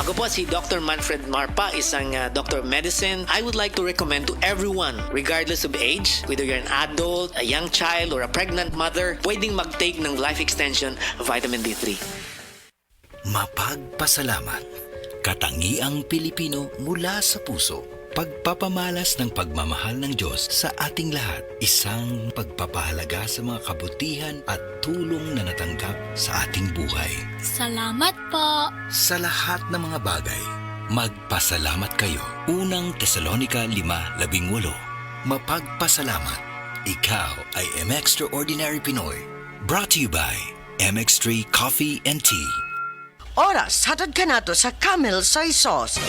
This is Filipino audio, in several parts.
Ako po si Dr. Manfred Marpa, isang Doctor of Medicine. I would like to recommend to everyone, regardless of age, whether you're an adult, a young child, or a pregnant mother, pwedeng mag-take ng Life Extension Vitamin D3. Mapagpasalamat. Katangiang Pilipino mula sa puso. Pagpapamalas ng pagmamahal ng Diyos sa ating lahat. Isang pagpapahalaga sa mga kabutihan at tulong na natanggap sa ating buhay. Salamat po. Sa lahat ng mga bagay, magpasalamat kayo. Unang Tesalonica 5:18. Mapagpasalamat. Ikaw ay M-Extraordinary Pinoy. Brought to you by MX3 Coffee and Tea. Oras, hatad ka nato sa Camel Soy Sauce.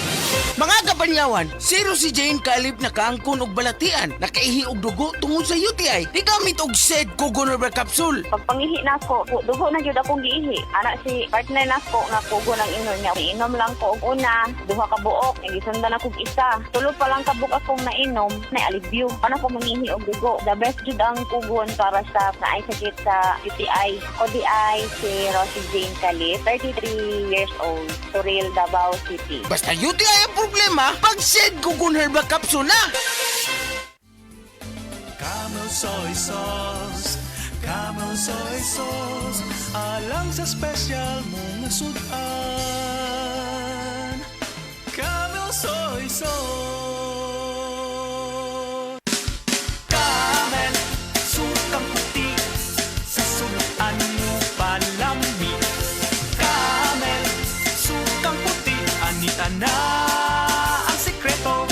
Mga kabanyawan, zero si Jane kalip na kaangkon og balatian, nakaihi og dugo tungod sa UTI. Di gamit og SED Cogonova capsule. Pagpangihi na ko, dugo na jud akong giihi. Ana si partner na ko nga kugo ng inom niya. Inom lang ko og una, duha ka buok, gisundan ako og isa. Tulo pa lang ka buok akong nainom, na alibyo. Ana ko mangihi og dugo. The best jud ang kugon para sa naay sakit sa UTI. ODI si Rosie Jane Calip, 33 years old, Suril, Davao City. Basta UTI ang problema, pag SED Cogonova capsule na. Camel Soy Sauce, Camel Soy Sauce, alang sa special mong sudan. Camel Soy Sauce. Camel, sukang puti, sa sudan mo palami. Camel, sukang puti, anita na ang sekreto,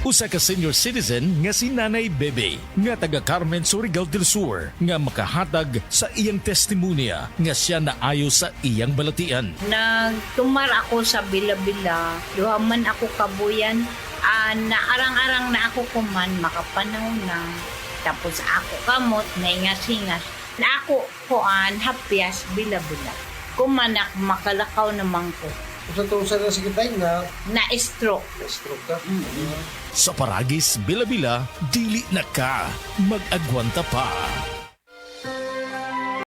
Usa ka senior citizen nga si Nanay Bebe nga taga Carmen Surigao del Sur nga makahatag sa iyang testimonya nga siya naayo sa iyang balatian. Nagtumar ako sa Bila-Bila, duha man ako kabuyan, naarang-arang na ako kuman makapanaw na. Tapos ako kamot na ingas-ingas. Na ako kuan hapyas Bila-Bila. Kumanak makalakaw naman ko. Sa sikitay nga Na-stroke. stroke ka. Sa Paragis, Bila-Bila, dili na ka. Mag-agwanta pa.